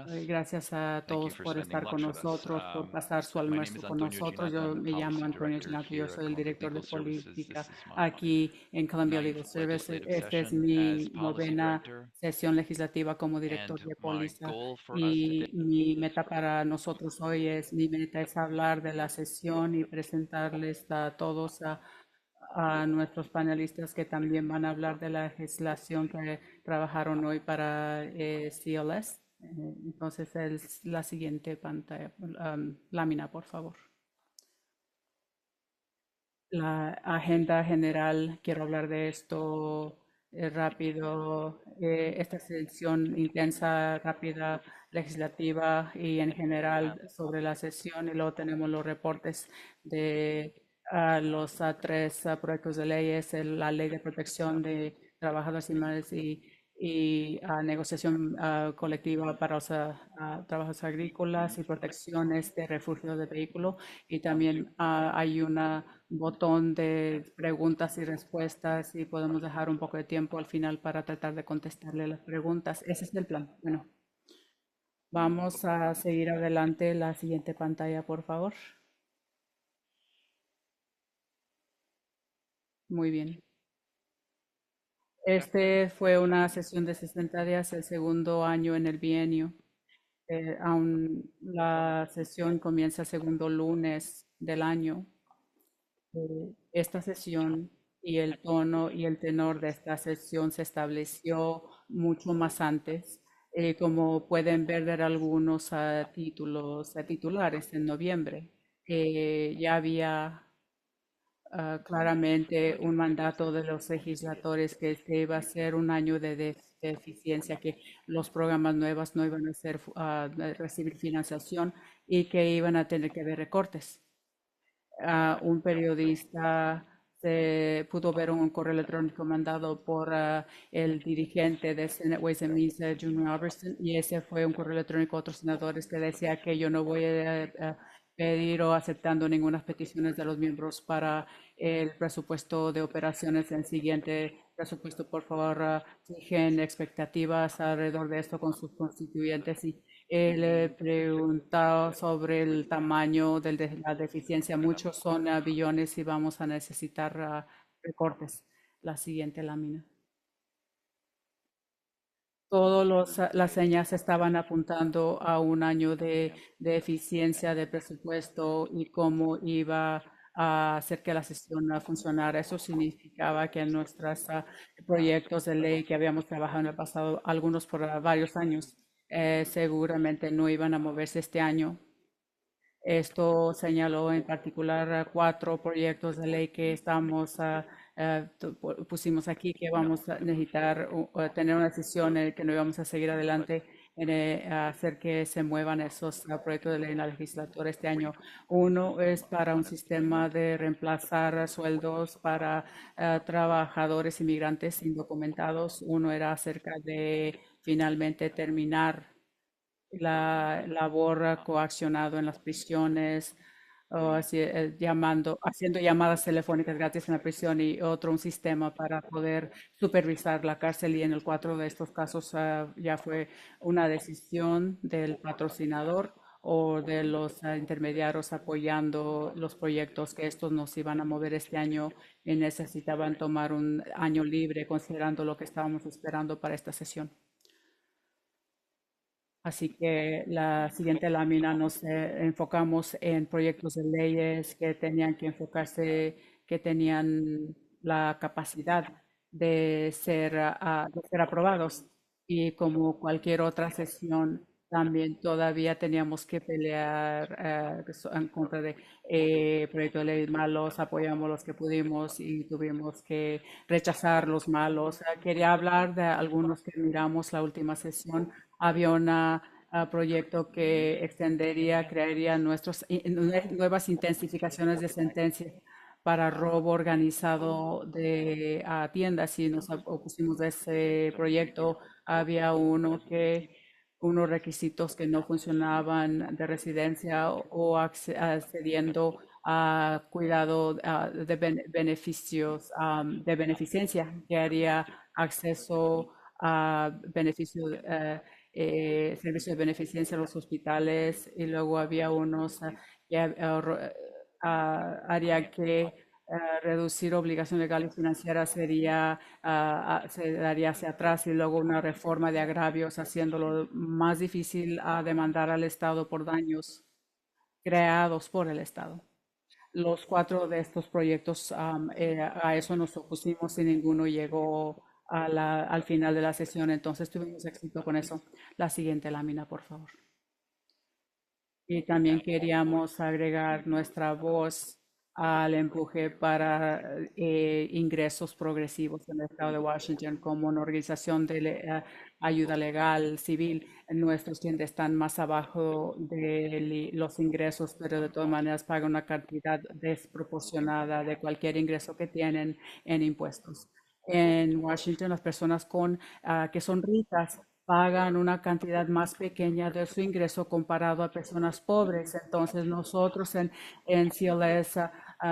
Gracias a Thank you todos for por spending estar con lunch with us. nosotros, por pasar su My name almuerzo is con Antonio nosotros. Ginata. Yo I'm the me llamo Policy Antonio Director Ginato, yo here at soy el Columbia director de Legal Services. This política is my aquí en Columbia ninth Legal Services. legislative Esta es session as mi Policy novena Director, sesión legislativa como director and de my póliza goal for us today y mi meta para nosotros hoy mi meta es hablar de la sesión y presentarles a todos a nuestros panelistas que también van a hablar de la legislación que trabajaron hoy para CLS. Entonces, es la siguiente pantalla, lámina, por favor. La agenda general, quiero hablar de esto rápido. Esta sesión intensa, rápida, legislativa y en general sobre la sesión. Y luego tenemos los reportes de los tres proyectos de leyes, la ley de protección de trabajadores animales y negociación colectiva para los trabajos agrícolas y protecciones de refugio de vehículo. Y también hay un botón de preguntas y respuestas y podemos dejar un poco de tiempo al final para tratar de contestarle las preguntas. Ese es el plan. Bueno, vamos a seguir adelante. La siguiente pantalla, por favor. Muy bien. Este fue una sesión de 60 días, el segundo año en el bienio. Aún la sesión comienza el segundo lunes del año. Esta sesión y el tono y el tenor de esta sesión se estableció mucho más antes. Como pueden ver de algunos títulos, titulares en noviembre, ya había claramente un mandato de los legisladores que este iba a ser un año de deficiencia, que los programas nuevos no iban a recibir financiación y que iban a tener que haber recortes. Un periodista se pudo ver un correo electrónico mandado por el dirigente de Senate Ways and Means, Junior Robertson, y ese fue un correo electrónico a otros senadores que decía que yo no voy a pedir o aceptando ninguna peticiones de los miembros para el presupuesto de operaciones en el siguiente presupuesto. Por favor, fijen expectativas alrededor de esto con sus constituyentes y le preguntado sobre el tamaño de la deficiencia. Muchos son billones y vamos a necesitar recortes. La siguiente lámina. Todas las señas estaban apuntando a un año de eficiencia de presupuesto y cómo iba a hacer que la sesión funcionara. Eso significaba que nuestros proyectos de ley que habíamos trabajado en el pasado, algunos por varios años, seguramente no iban a moverse este año. Esto señaló en particular cuatro proyectos de ley que pusimos aquí, que vamos a necesitar tener una decisión en el que no íbamos a seguir adelante en hacer que se muevan esos proyectos de ley en la legislatura este año. Uno es para un sistema de reemplazar sueldos para trabajadores inmigrantes indocumentados. Uno era acerca de finalmente terminar la labor coaccionado en las prisiones, o haciendo llamadas telefónicas gratis en la prisión y otro un sistema para poder supervisar la cárcel y en el cuatro de estos casos ya fue una decisión del patrocinador o de los intermediarios apoyando los proyectos que estos nos iban a mover este año y necesitaban tomar un año libre considerando lo que estábamos esperando para esta sesión. Así que la siguiente lámina nos enfocamos en proyectos de leyes que tenían que enfocarse, que tenían la capacidad de ser aprobados. Y como cualquier otra sesión, también todavía teníamos que pelear en contra de proyectos de ley malos, apoyamos los que pudimos y tuvimos que rechazar los malos. Quería hablar de algunos que miramos la última sesión. Había un proyecto que extendería, crearía nuevas intensificaciones de sentencia para robo organizado de tiendas y nos opusimos a ese proyecto. Había unos requisitos que no funcionaban de residencia o accediendo a cuidado de beneficios de beneficencia que haría acceso a beneficios servicios de beneficencia en los hospitales y luego había unos que haría que reducir obligaciones legales y financieras sería, se daría hacia atrás y luego una reforma de agravios haciéndolo más difícil a demandar al Estado por daños creados por el Estado. Los cuatro de estos proyectos, a eso nos opusimos y ninguno llegó al final de la sesión, entonces tuvimos éxito con eso. La siguiente lámina, por favor. Y también queríamos agregar nuestra voz al empuje para ingresos progresivos en el estado de Washington como una organización de ayuda legal civil. Nuestros clientes están más abajo de los ingresos, pero de todas maneras pagan una cantidad desproporcionada de cualquier ingreso que tienen en impuestos. En Washington, las personas que son ricas pagan una cantidad más pequeña de su ingreso comparado a personas pobres. Entonces nosotros en CLS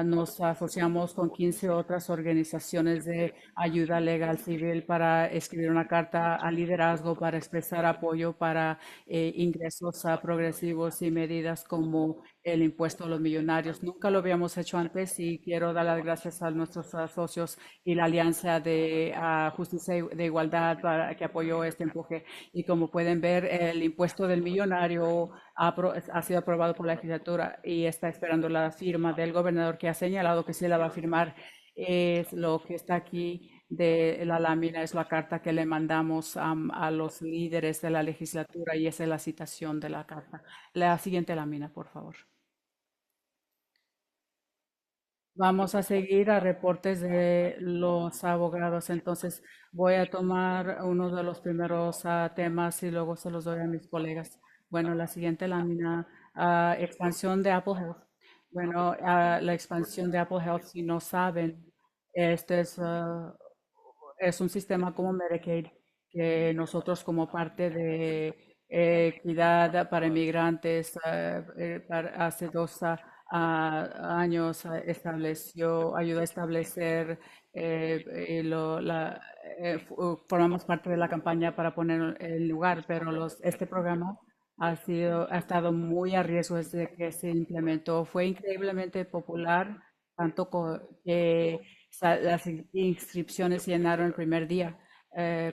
nos asociamos con 15 otras organizaciones de ayuda legal civil para escribir una carta al liderazgo para expresar apoyo para ingresos progresivos y medidas como el impuesto a los millonarios. Nunca lo habíamos hecho antes y quiero dar las gracias a nuestros socios y la Alianza de Justicia y de Igualdad que apoyó este empuje. Y como pueden ver, el impuesto del millonario ha sido aprobado por la legislatura y está esperando la firma del gobernador que ha señalado que sí la va a firmar. Es lo que está aquí de la lámina, es la carta que le mandamos a los líderes de la legislatura y esa es la citación de la carta. La siguiente lámina, por favor. Vamos a seguir a reportes de los abogados. Entonces, voy a tomar uno de los primeros temas y luego se los doy a mis colegas. Bueno, la siguiente lámina, expansión de Apple Health. Bueno, la expansión de Apple Health, si no saben, este es un sistema como Medicaid que nosotros como parte de equidad para inmigrantes hace dos años ayudó a establecer formamos parte de la campaña para poner el lugar, pero este programa ha estado muy a riesgo desde que se implementó. Fue increíblemente popular, tanto que las inscripciones se llenaron el primer día.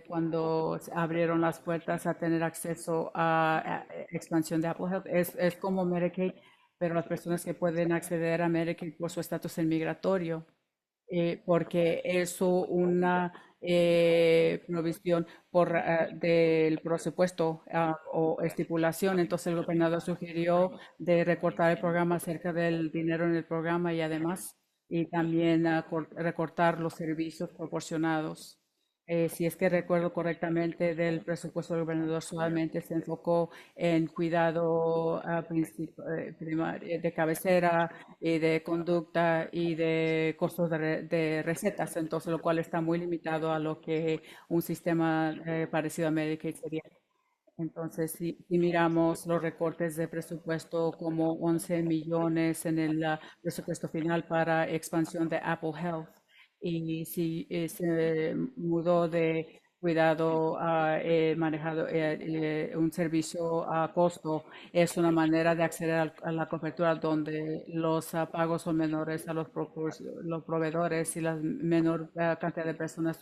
Cuando se abrieron las puertas a tener acceso a expansión de Apple Health. Es como Medicaid, pero las personas que pueden acceder a Medicaid por su estatus migratorio porque eso una provisión del presupuesto o estipulación. Entonces el gobernador sugirió de recortar el programa acerca del dinero en el programa y además y también recortar los servicios proporcionados. Si es que recuerdo correctamente del presupuesto del gobernador, solamente se enfocó en cuidado de cabecera, y de conducta y de costos de recetas, entonces lo cual está muy limitado a lo que un sistema parecido a Medicaid sería. Entonces, si miramos los recortes de presupuesto como 11 millones en el presupuesto final para expansión de Apple Health, y si se mudó de cuidado a manejado un servicio a costo, es una manera de acceder a la cobertura donde los pagos son menores a los proveedores y la menor cantidad de personas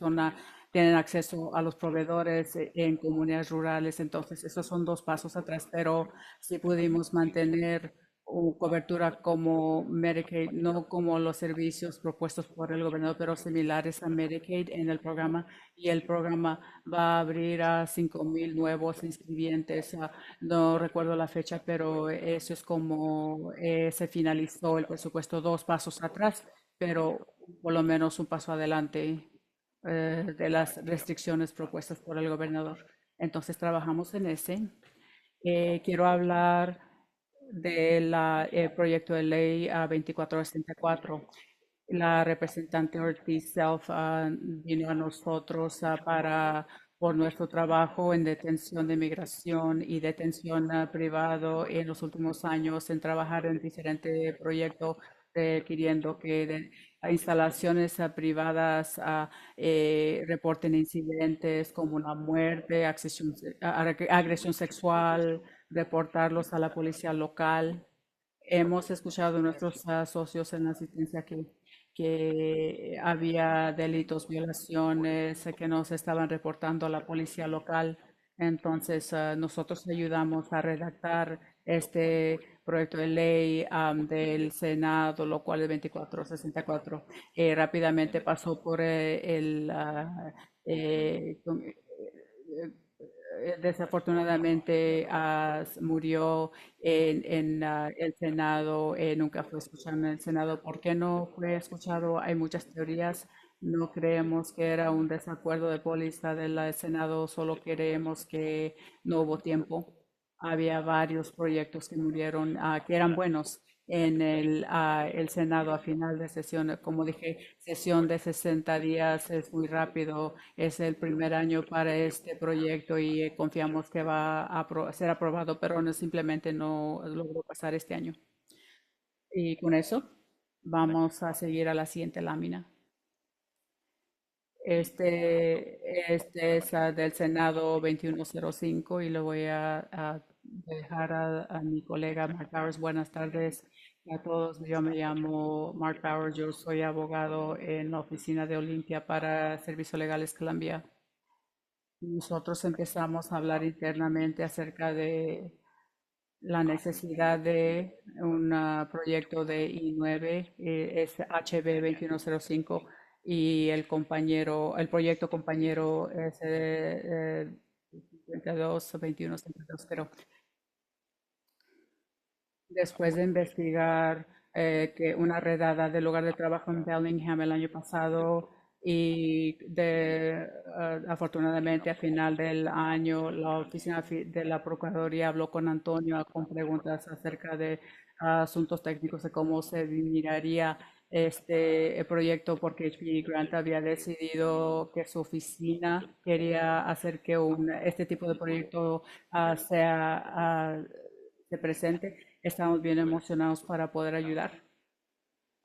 tienen acceso a los proveedores en comunidades rurales. Entonces, esos son dos pasos atrás, pero sí pudimos mantener cobertura como Medicaid, no como los servicios propuestos por el gobernador, pero similares a Medicaid en el programa. Y el programa va a abrir a 5,000 nuevos inscribientes. No recuerdo la fecha, pero eso es como se finalizó el presupuesto, dos pasos atrás, pero por lo menos un paso adelante de las restricciones propuestas por el gobernador. Entonces trabajamos en ese. Quiero hablar del proyecto de ley 2464. La representante Ortiz Self vino a nosotros por nuestro trabajo en detención de migración y detención privado en los últimos años en trabajar en diferentes proyectos requiriendo que a instalaciones privadas reporten incidentes como una muerte, agresión sexual, reportarlos a la policía local. Hemos escuchado de nuestros socios en la asistencia que había delitos, violaciones que nos estaban reportando a la policía local. Entonces, nosotros ayudamos a redactar este proyecto de ley del Senado, lo cual es 2464. Rápidamente pasó por desafortunadamente murió en el Senado, nunca fue escuchado en el Senado. ¿Por qué no fue escuchado? Hay muchas teorías. No creemos que era un desacuerdo de póliza del Senado, solo creemos que no hubo tiempo. Había varios proyectos que murieron, que eran buenos en el Senado a final de sesión. Como dije, sesión de 60 días es muy rápido. Es el primer año para este proyecto y confiamos que va a ser aprobado, pero no, simplemente no logró pasar este año. Y con eso vamos a seguir a la siguiente lámina. Este es del Senado 2105 y lo voy a dejar a mi colega Mark Powers. Buenas tardes a todos. Yo me llamo Mark Powers. Yo soy abogado en la oficina de Olimpia para Servicios Legales Columbia. Nosotros empezamos a hablar internamente acerca de la necesidad de un proyecto de I9, es HB 2105 y el proyecto compañero es 52 o 21, 52, pero después de investigar que una redada del lugar de trabajo en Bellingham el año pasado y afortunadamente a final del año la oficina de la Procuraduría habló con Antonio con preguntas acerca de asuntos técnicos de cómo se miraría este proyecto porque HP Grant había decidido que su oficina quería hacer que este tipo de proyecto se presente. Estamos bien emocionados para poder ayudar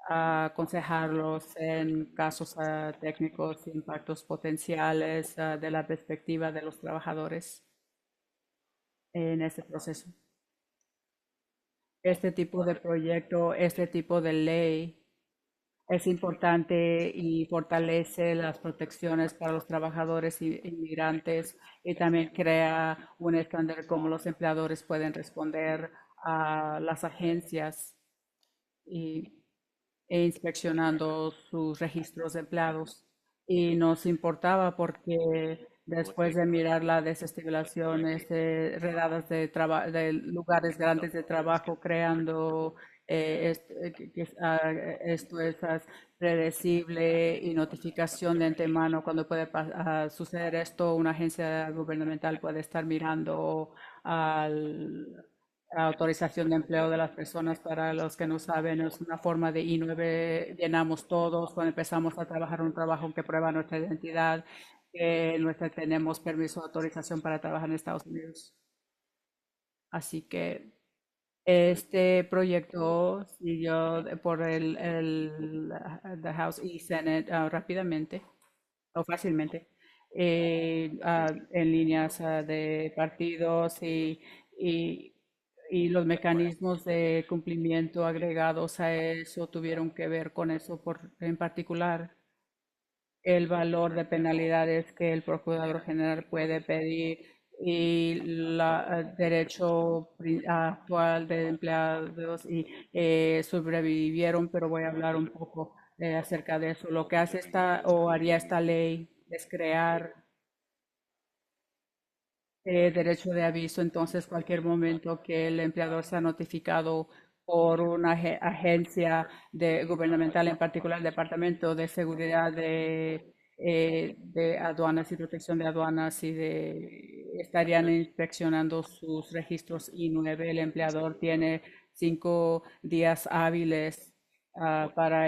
a aconsejarlos en casos técnicos, impactos potenciales de la perspectiva de los trabajadores en este proceso. Este tipo de proyecto, este tipo de ley es importante y fortalece las protecciones para los trabajadores inmigrantes y también crea un estándar cómo los empleadores pueden responder a las agencias y, inspeccionando sus registros de empleados. Y nos importaba porque después de mirar la desestabilización, redadas de lugares grandes de trabajo, creando esto es predecible y notificación de antemano cuando puede suceder esto, una agencia gubernamental puede estar mirando al autorización de empleo de las personas. Para los que no saben, es una forma de I9, llenamos todos cuando empezamos a trabajar un trabajo que prueba nuestra identidad, que tenemos permiso de autorización para trabajar en Estados Unidos. Así que este proyecto siguió por the House y Senate rápidamente o fácilmente en líneas de partidos y, y los mecanismos de cumplimiento agregados a eso tuvieron que ver con eso en particular el valor de penalidades que el procurador general puede pedir y el derecho actual de empleados y sobrevivieron, pero voy a hablar un poco acerca de eso. Lo que hace esta o haría esta ley es crear derecho de aviso, entonces cualquier momento que el empleador sea notificado por una agencia gubernamental, en particular el Departamento de Seguridad de Aduanas y Protección de Aduanas estarían inspeccionando sus registros I9. El empleador tiene 5 días hábiles para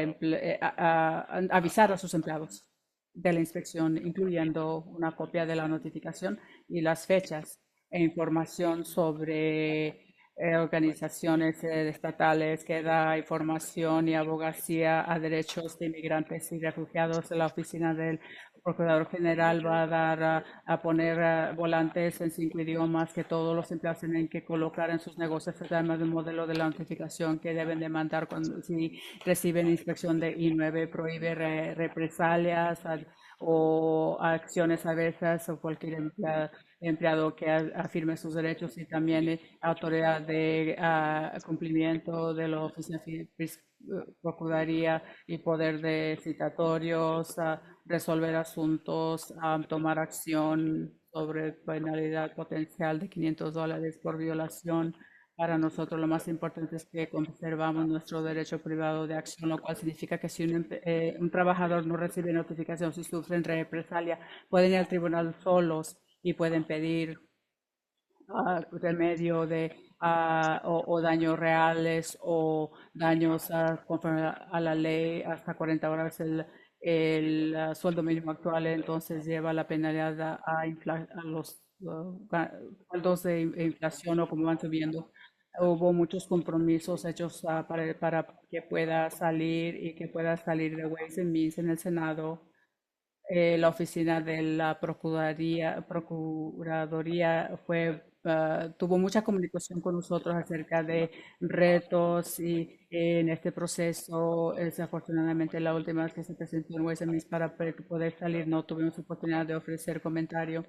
avisar a sus empleados de la inspección, incluyendo una copia de la notificación y las fechas e información sobre organizaciones estatales que da información y abogacía a derechos de inmigrantes y refugiados. La oficina del Procurador General va a dar a poner volantes en 5 idiomas que todos los empleados tienen que colocar en sus negocios, además de un modelo de la notificación que deben de mandar cuando si reciben inspección de I-9, prohíbe represalias o acciones adversas o cualquier empleado que afirme sus derechos y también autoridad de cumplimiento de la oficina procuraría y poder de citatorios, resolver asuntos, tomar acción sobre penalidad potencial de $500 por violación. Para nosotros lo más importante es que conservamos nuestro derecho privado de acción, lo cual significa que si un trabajador no recibe notificación, si sufren represalia, pueden ir al tribunal solos y pueden pedir remedio o daños reales o daños conforme a la ley hasta 40 horas el sueldo mínimo actual, entonces lleva la penalidad a los saldos de inflación o como van subiendo. Hubo muchos compromisos hechos para que pueda salir y que pueda salir de Ways and Means en el Senado. La oficina de la Procuraduría tuvo mucha comunicación con nosotros acerca de retos y en este proceso, desafortunadamente, la última vez que se presentó en Westminster para poder salir no tuvimos oportunidad de ofrecer comentario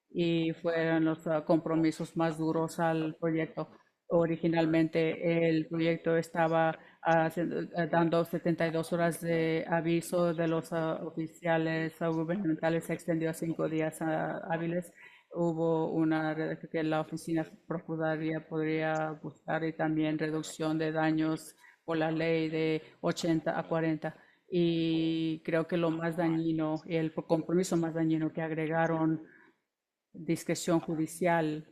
y fueron los compromisos más duros al proyecto. Originalmente el proyecto estaba dando 72 horas de aviso de los oficiales gubernamentales, se extendió a 5 días hábiles. Hubo una que la oficina procuraría podría buscar y también reducción de daños por la ley de 80 a 40. Y creo que lo más dañino, el compromiso más dañino que agregaron discreción judicial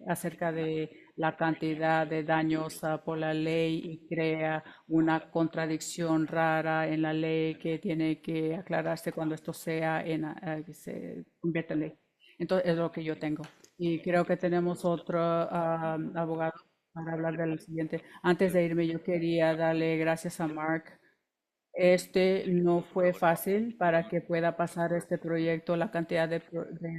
acerca de la cantidad de daños por la ley y crea una contradicción rara en la ley que tiene que aclararse cuando esto sea que se convierta en ley. Entonces es lo que yo tengo. Y creo que tenemos otro abogado para hablar del siguiente. Antes de irme, yo quería darle gracias a Mark. Este no fue fácil para que pueda pasar este proyecto, la cantidad de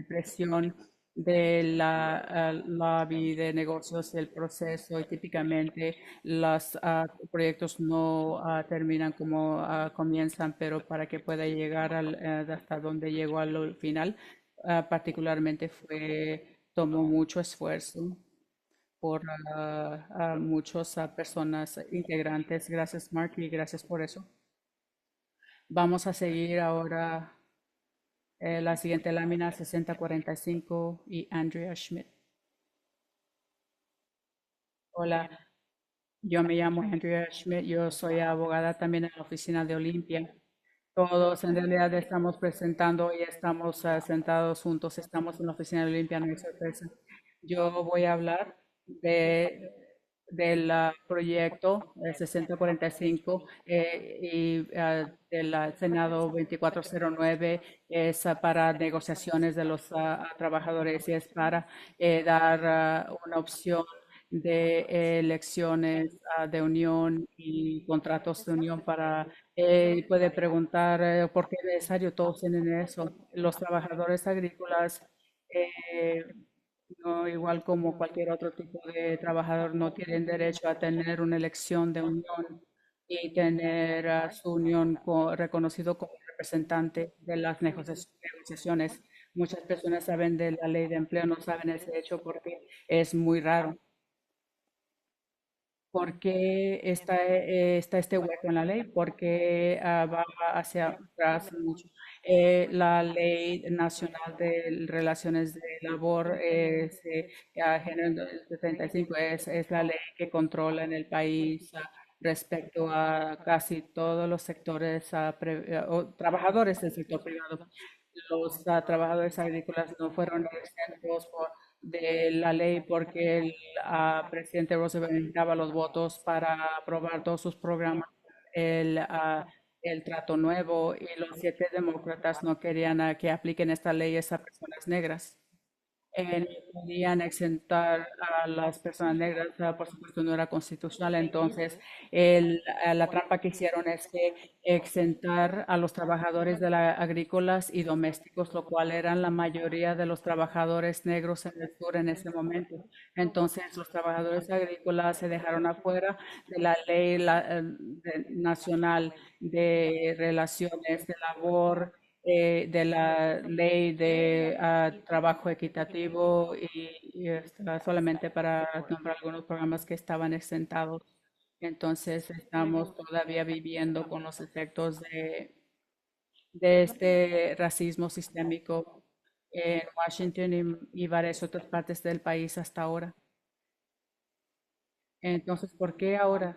presión de la lobby de negocios, el proceso, y típicamente los proyectos no terminan como comienzan, pero para que pueda llegar hasta donde llegó al final, particularmente tomó mucho esfuerzo por muchas personas integrantes. Gracias, Mark, y gracias por eso. Vamos a seguir ahora la siguiente lámina 6045 y Andrea Schmidt. Hola, yo me llamo Andrea Schmidt, yo soy abogada también en la oficina de Olimpia. Todos en realidad estamos presentando y estamos sentados juntos, estamos en la oficina de Olimpia, no hay sorpresa. Yo voy a hablar de, del proyecto 6045 del Senado 2409 es para negociaciones de los trabajadores y es para dar una opción de elecciones de unión y contratos de unión para puede preguntar por qué es necesario, todos tienen eso. Los trabajadores agrícolas, eh, no igual como cualquier otro tipo de trabajador, no tienen derecho a tener una elección de unión y tener a su unión reconocido como representante de las negociaciones. Muchas personas saben de la ley de empleo, no saben ese hecho porque es muy raro. ¿Por qué está este hueco en la ley? Porque va hacia atrás mucho. La Ley Nacional de Relaciones de Labor, género 75, es la ley que controla en el país respecto a casi todos los sectores, o trabajadores del sector privado. Los trabajadores agrícolas no fueron exentos de la ley porque el presidente Roosevelt necesitaba los votos para aprobar todos sus programas, el, ah, el trato nuevo, y los 7 demócratas no querían que apliquen esta ley a personas negras. no podían exentar a las personas negras, por supuesto no era constitucional, entonces la trampa que hicieron es que exentar a los trabajadores de la agrícolas y domésticos, lo cual eran la mayoría de los trabajadores negros en el sur en ese momento. Entonces los trabajadores agrícolas se dejaron afuera de la ley nacional de relaciones de labor, de la ley de trabajo equitativo solamente para nombrar algunos programas que estaban exentados. Entonces estamos todavía viviendo con los efectos de este racismo sistémico en Washington y varias otras partes del país hasta ahora. Entonces, ¿por qué ahora?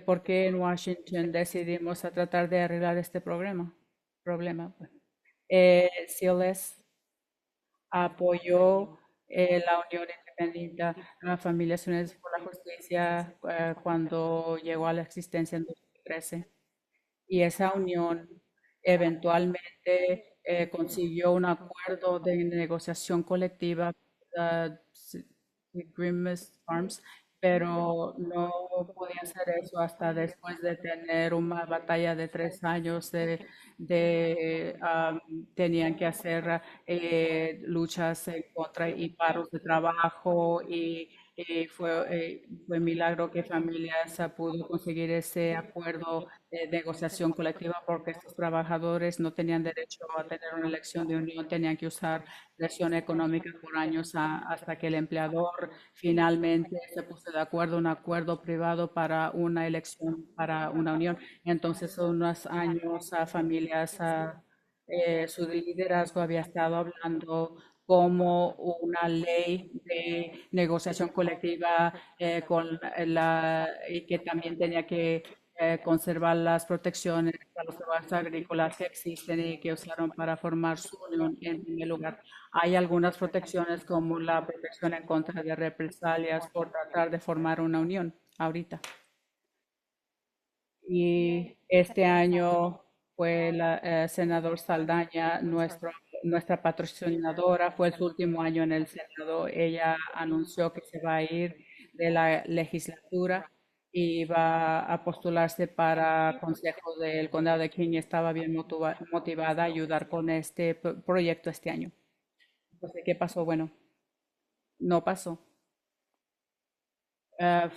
¿Por qué en Washington decidimos a tratar de arreglar este problema? Pues, CLS apoyó la Unión Independiente a Familias Unidas por la Justicia cuando llegó a la existencia en 2013. Y esa unión eventualmente consiguió un acuerdo de negociación colectiva, uh, Grimace Farms, pero no podía hacer eso hasta después de tener una batalla de 3 años tenían que hacer luchas en contra y paros de trabajo y fue milagro que familias pudo conseguir ese acuerdo de negociación colectiva porque estos trabajadores no tenían derecho a tener una elección de unión, tenían que usar presión económica por años hasta que el empleador finalmente se puso de acuerdo, un acuerdo privado para una elección, para una unión. Entonces, unos años a familias, su liderazgo había estado hablando como una ley de negociación colectiva y que también tenía que conservar las protecciones a los trabajadores agrícolas que existen y que usaron para formar su unión en primer lugar. Hay algunas protecciones como la protección en contra de represalias por tratar de formar una unión ahorita. Y este año fue la senador Saldaña, nuestra patrocinadora, fue su último año en el Senado. Ella anunció que se va a ir de la legislatura y va a postularse para consejo del condado de King. Estaba bien motivada a ayudar con este proyecto este año. Entonces, ¿qué pasó? Bueno, no pasó.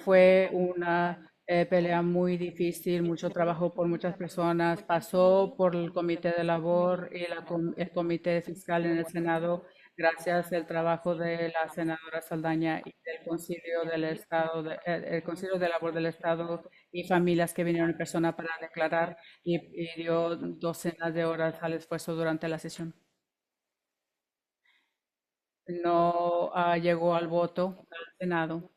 Fue una pelea muy difícil, mucho trabajo por muchas personas. Pasó por el Comité de Labor y el Comité Fiscal en el Senado, gracias al trabajo de la senadora Saldaña y del Concilio del Estado, el Concilio de Labor del Estado y familias que vinieron en persona para declarar y dio docenas de horas al esfuerzo durante la sesión. No llegó al voto al Senado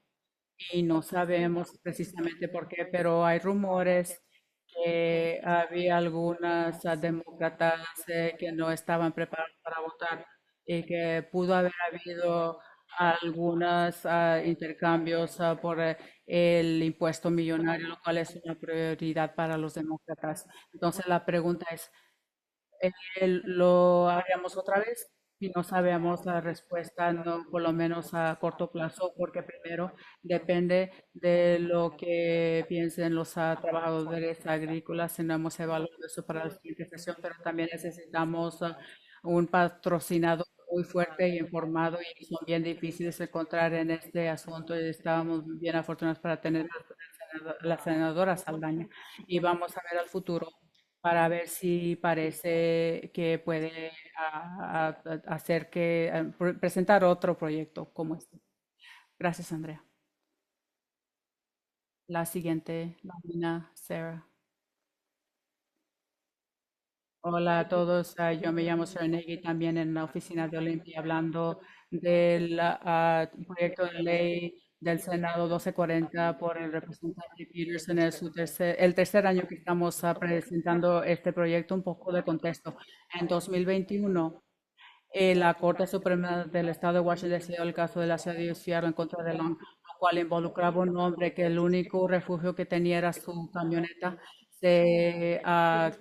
y no sabemos precisamente por qué, pero hay rumores que había algunas demócratas que no estaban preparadas para votar y que pudo haber habido algunos intercambios por el impuesto millonario, lo cual es una prioridad para los demócratas. Entonces la pregunta es, ¿lo haríamos otra vez? Y no sabemos la respuesta, no, por lo menos a corto plazo, porque primero depende de lo que piensen los trabajadores agrícolas, si no hemos evaluado eso para la siguiente sesión, pero también necesitamos un patrocinador muy fuerte y informado y son bien difíciles de encontrar en este asunto y estábamos bien afortunados para tener la senadora Saldaña y vamos a ver al futuro para ver si parece que puede hacer presentar otro proyecto como este. Gracias, Andrea. La siguiente, nómina, Sarah. Hola a todos, yo me llamo Sarah Nagy, también en la oficina de Olimpia, hablando del proyecto de ley del Senado 1240 por el representante Peterson. Es el tercer año que estamos presentando este proyecto. Un poco de contexto. En 2021, la Corte Suprema del Estado de Washington decidió el caso de la ciudad de Seattle en contra de Long, lo cual involucraba un hombre que el único refugio que tenía era su camioneta. Se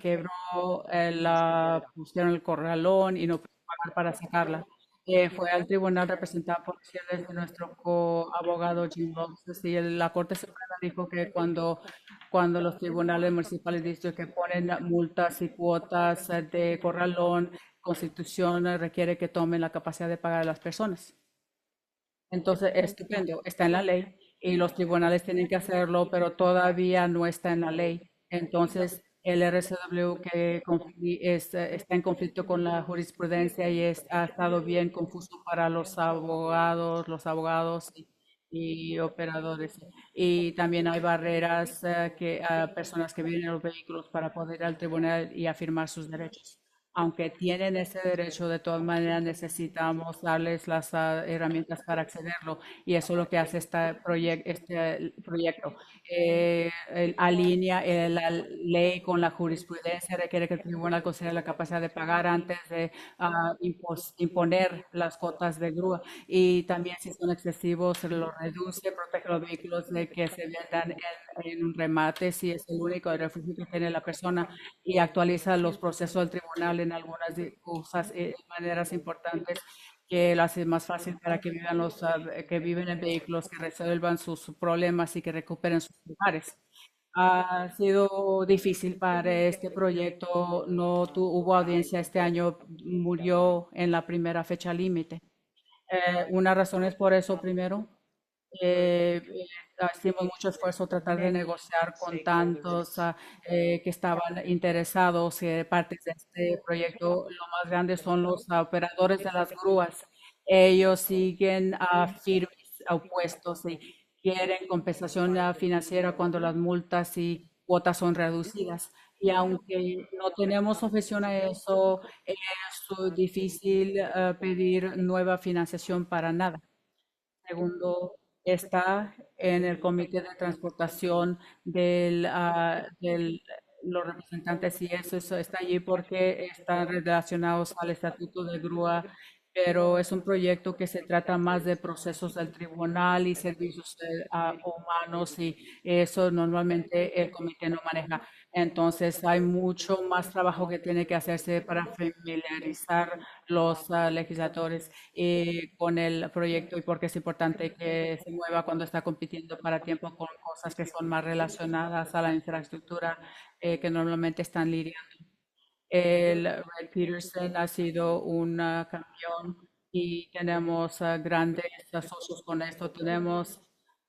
quebró, la pusieron el corralón y no pudo pagar para sacarla. fue al tribunal representado por nuestro coabogado Jim Rogers y la Corte Suprema dijo que cuando los tribunales municipales dicen que ponen multas y cuotas de corralón, Constitución requiere que tomen la capacidad de pagar a las personas. Entonces, estupendo, está en la ley y los tribunales tienen que hacerlo, pero todavía no está en la ley. Entonces, el RCW está en conflicto con la jurisprudencia y ha estado bien confuso para los abogados y operadores. Y también hay barreras que a personas que viven en los vehículos para poder ir al tribunal y afirmar sus derechos. Aunque tienen ese derecho, de todas maneras necesitamos darles las herramientas para accederlo y eso es lo que hace este proyecto. Alinea la ley con la jurisprudencia, requiere que el tribunal considere la capacidad de pagar antes de imponer las cuotas de grúa y también si son excesivos se los reduce, protege los vehículos de que se vendan en un remate si es el único refugio que tiene la persona y actualiza los procesos del tribunal en algunas cosas, maneras importantes que lo hace más fácil para que vivan que viven en vehículos, que resuelvan sus problemas y que recuperen sus lugares. Ha sido difícil para este proyecto, no hubo audiencia este año, murió en la primera fecha límite. Una razón es por eso, primero, hicimos mucho esfuerzo tratar de negociar con tantos que estaban interesados partes de este proyecto. Lo más grande son los operadores de las grúas. Ellos siguen firmes, opuestos y quieren compensación financiera cuando las multas y cuotas son reducidas. Y aunque no tenemos objeción a eso, es difícil pedir nueva financiación para nada. Segundo, está en el Comité de Transportación los representantes y eso está allí porque están relacionados al Estatuto de Grúa, pero es un proyecto que se trata más de procesos del tribunal y servicios humanos y eso normalmente el comité no maneja. Entonces hay mucho más trabajo que tiene que hacerse para familiarizar los legisladores con el proyecto y porque es importante que se mueva cuando está compitiendo para tiempo con cosas que son más relacionadas a la infraestructura que normalmente están lidiando. El Red Peterson ha sido un campeón y tenemos grandes socios con esto. Tenemos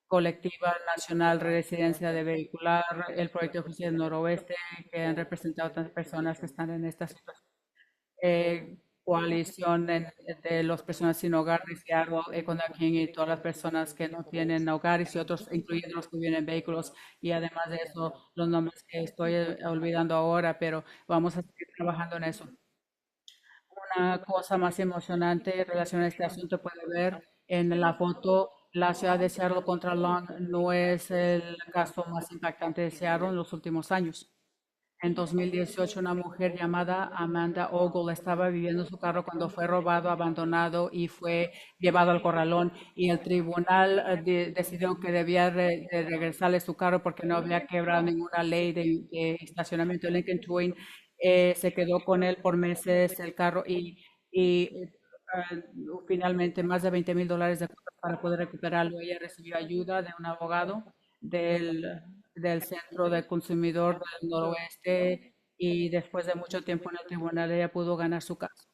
Colectiva Nacional Residencia de Vehicular, el Proyecto de Justicia del Noroeste, que han representado a tantas personas que están en esta situación coalición de las personas sin hogar de Seattle, King y todas las personas que no tienen hogares y otros, incluyendo los que viven en vehículos. Y además de eso, los nombres que estoy olvidando ahora, pero vamos a seguir trabajando en eso. Una cosa más emocionante en relación a este asunto puede ver en la foto. La ciudad de Seattle contra Long no es el caso más impactante de Seattle en los últimos años. En 2018, una mujer llamada Amanda Ogle estaba viviendo en su carro cuando fue robado, abandonado y fue llevado al corralón. Y el tribunal decidió que debía de regresarle su carro porque no había quebrado ninguna ley de estacionamiento. Lincoln Twin se quedó con él por meses el carro y finalmente más de $20,000 de cosas para poder recuperarlo. Ella recibió ayuda de un abogado del, del Centro del Consumidor del Noroeste y después de mucho tiempo en el tribunal ella pudo ganar su caso.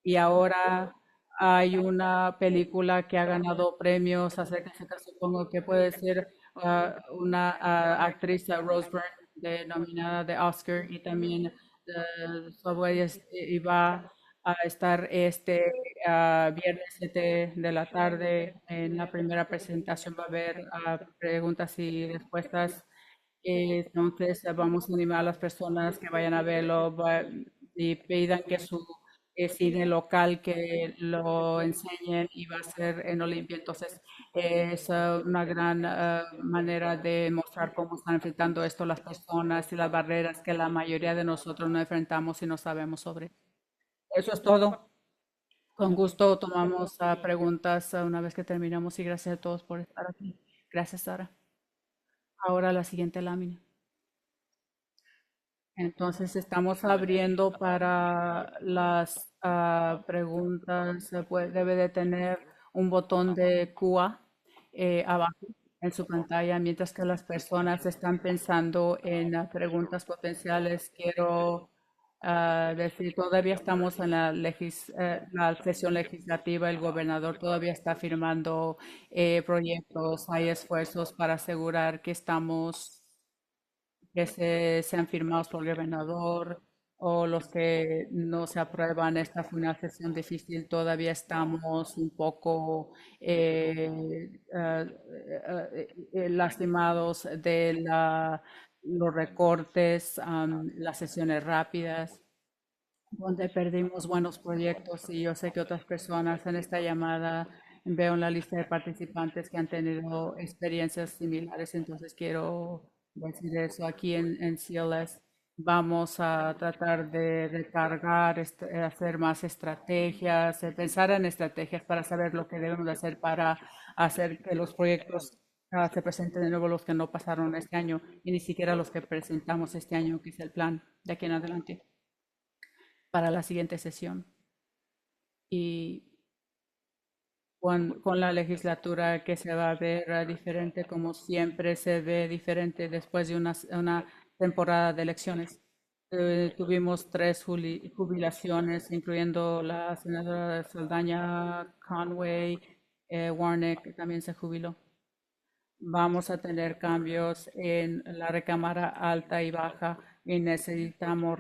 Y ahora hay una película que ha ganado premios acerca de ese caso, supongo que puede ser una actriz, Rose Byrne, nominada de Oscar y también su abuela iba a estar este viernes 7 de la tarde en la primera presentación. Va a haber preguntas y respuestas. Entonces vamos a animar a las personas que vayan a verlo y pidan que su cine local que lo enseñen y va a ser en Olimpia. Entonces es una gran manera de mostrar cómo están enfrentando esto las personas y las barreras que la mayoría de nosotros no enfrentamos y no sabemos sobre. Eso es todo. Con gusto tomamos preguntas una vez que terminamos y gracias a todos por estar aquí. Gracias, Sara. Ahora la siguiente lámina. Entonces estamos abriendo para las preguntas. Debe de tener un botón de QA abajo en su pantalla, mientras que las personas están pensando en preguntas potenciales. Quiero decir, todavía estamos en la sesión legislativa. El gobernador todavía está firmando proyectos. Hay esfuerzos para asegurar que sean firmados por el gobernador o los que no se aprueban. Esta fue una sesión difícil, todavía estamos un poco lastimados de los recortes, las sesiones rápidas, donde perdimos buenos proyectos y yo sé que otras personas en esta llamada veo en la lista de participantes que han tenido experiencias similares, entonces quiero decir eso aquí en CLS. Vamos a tratar de recargar, hacer más estrategias, pensar en estrategias para saber lo que debemos de hacer para hacer que los proyectos se presenten de nuevo los que no pasaron este año y ni siquiera los que presentamos este año, que es el plan de aquí en adelante para la siguiente sesión. Y con la legislatura que se va a ver diferente, como siempre se ve diferente después de una temporada de elecciones. Tuvimos tres jubilaciones, incluyendo la senadora Saldaña, Conway, Warnick, que también se jubiló. Vamos a tener cambios en la recámara alta y baja y necesitamos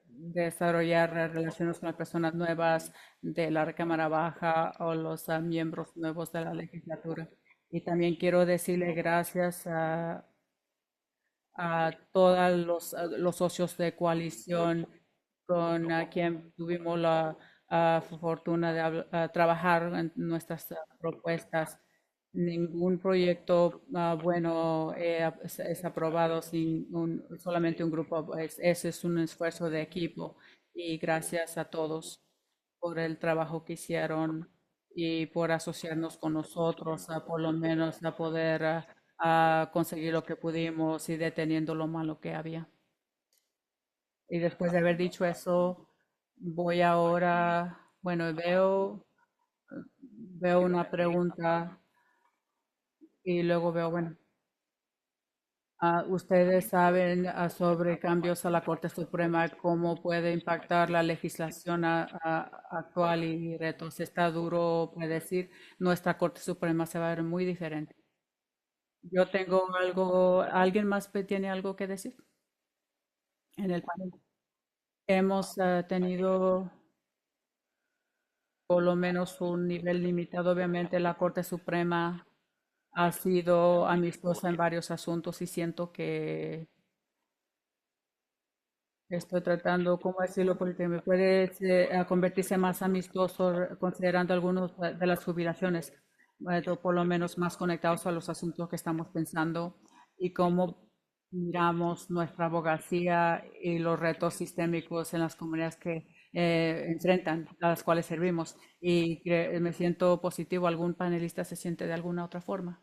desarrollar relaciones con las personas nuevas de la recámara baja o los miembros nuevos de la legislatura. Y también quiero decirle gracias a todos los socios de coalición con quien tuvimos la fortuna de trabajar en nuestras propuestas. Ningún proyecto bueno es aprobado sin solamente un grupo. Ese es un esfuerzo de equipo y gracias a todos por el trabajo que hicieron y por asociarnos con nosotros, por lo menos a poder a conseguir lo que pudimos y deteniendo lo malo que había. Y después de haber dicho eso, voy ahora, bueno, veo una pregunta y luego veo, bueno, ustedes saben sobre cambios a la Corte Suprema, cómo puede impactar la legislación actual y retos. Está duro predecir, nuestra Corte Suprema se va a ver muy diferente. Yo tengo algo, ¿alguien más tiene algo que decir en el panel? Hemos tenido por lo menos un nivel limitado. Obviamente la Corte Suprema ha sido amistosa en varios asuntos y siento que estoy tratando, ¿cómo decirlo? Porque me puede convertirse más amistoso considerando algunos de las jubilaciones, o por lo menos más conectados a los asuntos que estamos pensando y cómo miramos nuestra abogacía y los retos sistémicos en las comunidades que enfrentan, a las cuales servimos. Y me siento positivo. ¿Algún panelista se siente de alguna otra forma?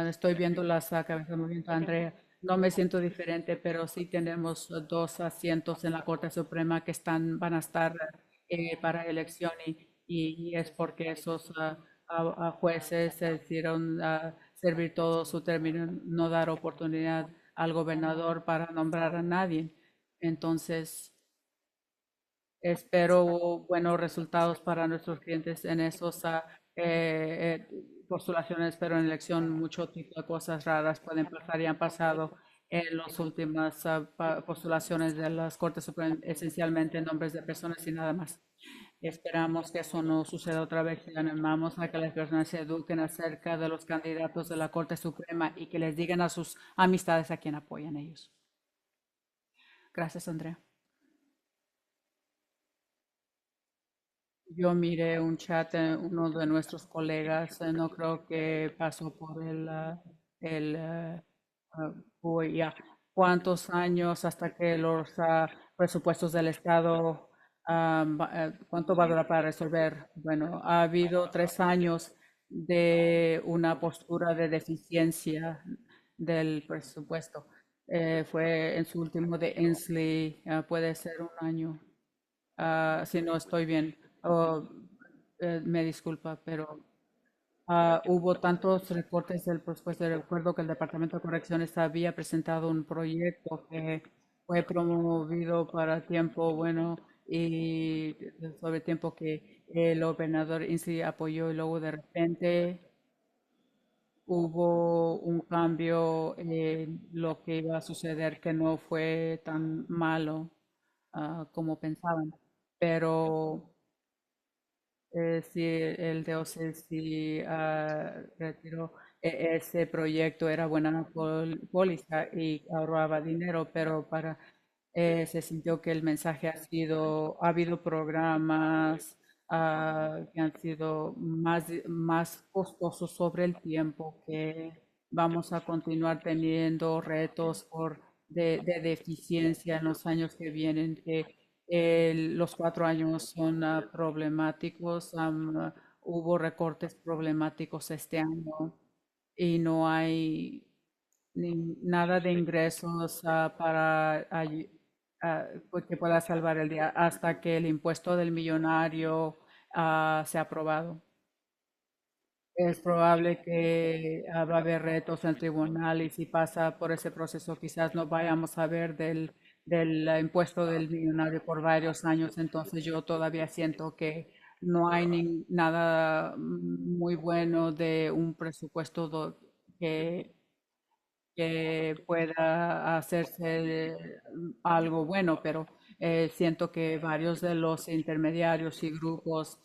Estoy viendo las cabezas de movimiento, Andrea. No me siento diferente, pero sí tenemos dos asientos en la Corte Suprema que van a estar para elección y es porque esos jueces decidieron servir todo su término, no dar oportunidad al gobernador para nombrar a nadie. Entonces, espero buenos resultados para nuestros clientes en esos postulaciones, pero en elección mucho tipo de cosas raras pueden pasar y han pasado en las últimas postulaciones de las Cortes Supremas, esencialmente nombres de personas y nada más. Esperamos que eso no suceda otra vez y animamos a que las personas se eduquen acerca de los candidatos de la Corte Suprema y que les digan a sus amistades a quien apoyan ellos. Gracias, Andrea. Yo miré un chat de uno de nuestros colegas, no creo que pasó por el ya, ¿cuántos años hasta que los presupuestos del Estado, cuánto va a durar para resolver? Bueno, ha habido 3 años de una postura de deficiencia del presupuesto. Fue en su último de Inslee, puede ser un año, si no estoy bien. Oh, me disculpa, pero hubo tantos recortes del presupuesto. Recuerdo que el Departamento de Correcciones había presentado un proyecto que fue promovido para tiempo bueno y sobre tiempo que el gobernador Inslee apoyó y luego de repente hubo un cambio en lo que iba a suceder que no fue tan malo como pensaban. Pero sí, el DOC sí retiró ese proyecto, era buena póliza y ahorraba dinero, pero se sintió que el mensaje ha habido programas que han sido más costosos sobre el tiempo, que vamos a continuar teniendo retos de deficiencia en los años que vienen, que los 4 años son problemáticos. Hubo recortes problemáticos este año y no hay nada de ingresos pues, que pueda salvar el día hasta que el impuesto del millonario sea aprobado. Es probable que va a haber retos en tribunal y si pasa por ese proceso quizás no vayamos a ver del impuesto del millonario por varios años. Entonces yo todavía siento que no hay nada muy bueno de un presupuesto que pueda hacerse algo bueno, pero siento que varios de los intermediarios y grupos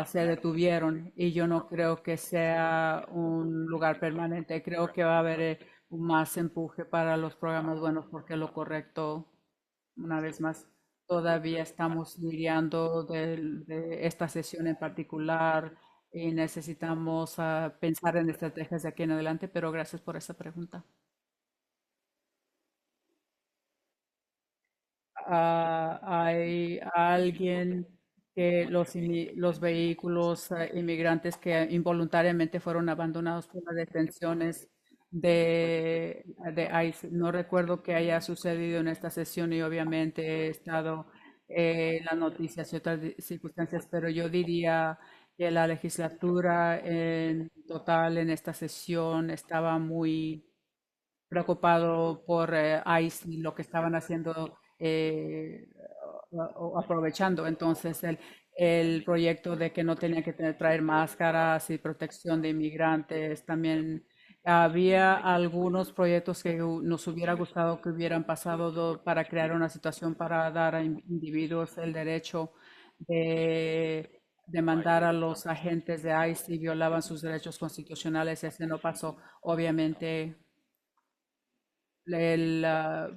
se detuvieron y yo no creo que sea un lugar permanente. Creo que va a haber más empuje para los programas buenos porque lo correcto, una vez más, todavía estamos lidiando de esta sesión en particular y necesitamos pensar en estrategias de aquí en adelante, pero gracias por esa pregunta. Hay alguien que los vehículos inmigrantes que involuntariamente fueron abandonados por las detenciones de ICE. No recuerdo que haya sucedido en esta sesión y obviamente he estado en las noticias y otras circunstancias, pero yo diría que la legislatura en total en esta sesión estaba muy preocupado por ICE y lo que estaban haciendo o aprovechando. Entonces, el proyecto de que no tenían que traer máscaras y protección de inmigrantes, también había algunos proyectos que nos hubiera gustado que hubieran pasado para crear una situación para dar a individuos el derecho de demandar a los agentes de ICE si violaban sus derechos constitucionales. Ese no pasó. Obviamente, el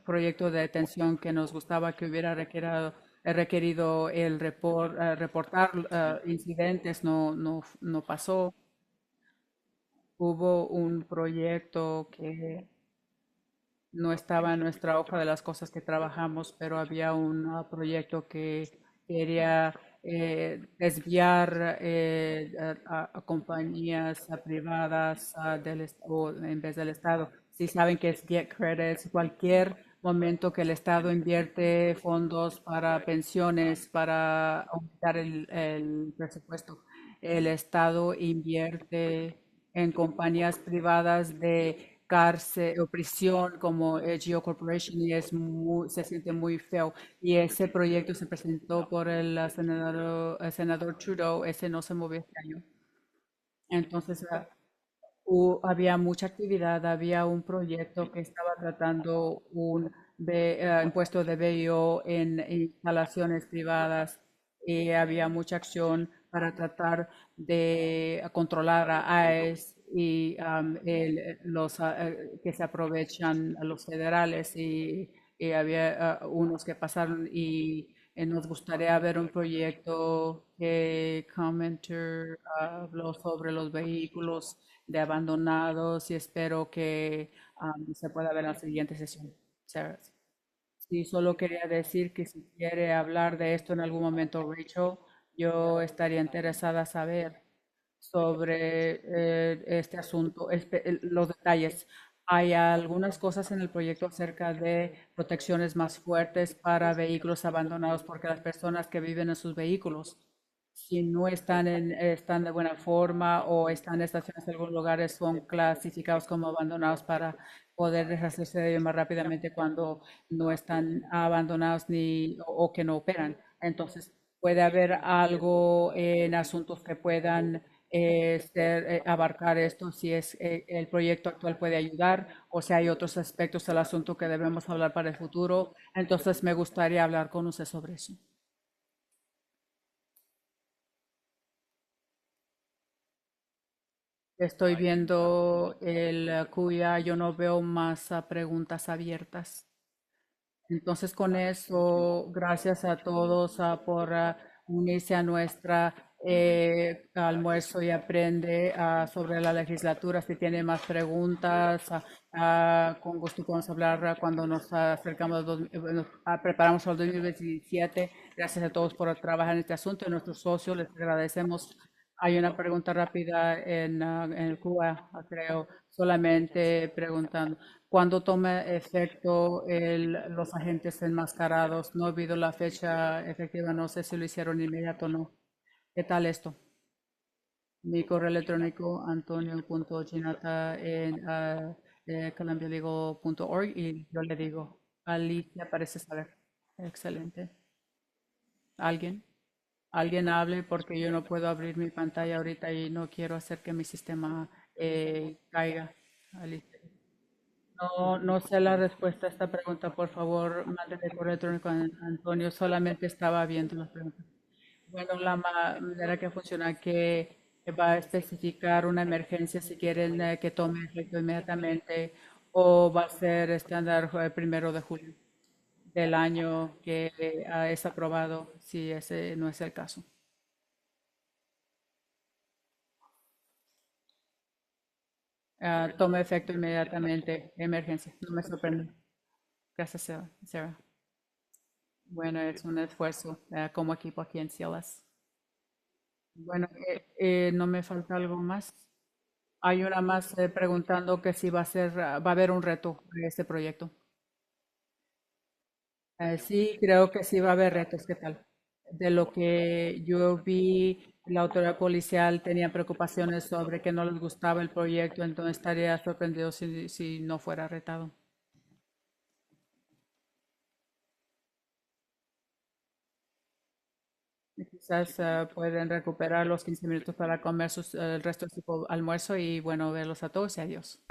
proyecto de detención que nos gustaba que hubiera requerido el reportar incidentes no pasó. Hubo un proyecto que no estaba en nuestra hoja de las cosas que trabajamos, pero había un proyecto que quería desviar a compañías privadas o en vez del Estado. Si saben que es Get Credits, cualquier momento que el Estado invierte fondos para pensiones, para aumentar el presupuesto, el Estado invierte en compañías privadas de cárcel o prisión como Geo Corporation y se siente muy feo. Y ese proyecto se presentó por el senador Trudeau, ese no se movió este año. Entonces, había mucha actividad, había un proyecto que estaba tratando un impuesto de BIO en instalaciones privadas y había mucha acción para tratar de controlar a AES y los que se aprovechan a los federales y había unos que pasaron y nos gustaría ver un proyecto que Commenter habló sobre los vehículos de abandonados y espero que se pueda ver en la siguiente sesión. Sarah. Sí, solo quería decir que si quiere hablar de esto en algún momento, Rachel, yo estaría interesada saber sobre este asunto, los detalles. Hay algunas cosas en el proyecto acerca de protecciones más fuertes para vehículos abandonados, porque las personas que viven en sus vehículos, si no están de buena forma o están estacionados en algunos lugares, son clasificados como abandonados para poder deshacerse de ellos más rápidamente cuando no están abandonados o que no operan. Entonces, puede haber algo en asuntos que puedan abarcar esto, si es el proyecto actual puede ayudar o si hay otros aspectos del asunto que debemos hablar para el futuro. Entonces, me gustaría hablar con usted sobre eso. Estoy viendo el cuya, yo no veo más preguntas abiertas. Entonces, con eso, gracias a todos por unirse a nuestra almuerzo y aprende sobre la legislatura. Si tiene más preguntas, con gusto podemos hablar cuando nos acercamos, preparamos al 2027. Gracias a todos por trabajar en este asunto y a nuestros socios les agradecemos. Hay una pregunta rápida en el Cuba, creo, solamente preguntando. ¿Cuándo toma efecto los agentes enmascarados? No he olvido la fecha efectiva, no sé si lo hicieron inmediato o no. ¿Qué tal esto? Mi correo electrónico antonio.ginata en columbialegal.org y yo le digo, Alicia parece saber. Excelente. ¿Alguien? Alguien hable porque yo no puedo abrir mi pantalla ahorita y no quiero hacer que mi sistema caiga. Alicia. No, no sé la respuesta a esta pregunta. Por favor, mándeme correo electrónico a Antonio. Solamente estaba viendo las preguntas. Bueno, la manera que funciona que va a especificar una emergencia si quieren que tome efecto inmediatamente o va a ser estándar el 1 de julio del año que es aprobado, si ese no es el caso. Tome efecto inmediatamente, emergencia. No me sorprende. Gracias, Sarah. Bueno, es un esfuerzo como equipo aquí en Cielas. Bueno, no me falta algo más. Hay una más preguntando que si va a ser, va a haber un reto de este proyecto. Sí, creo que sí va a haber retos. ¿Qué tal? De lo que yo vi, la autoridad policial tenía preocupaciones sobre que no les gustaba el proyecto, entonces estaría sorprendido si no fuera retado. Y quizás pueden recuperar los 15 minutos para comer el resto de su almuerzo y bueno, verlos a todos y adiós.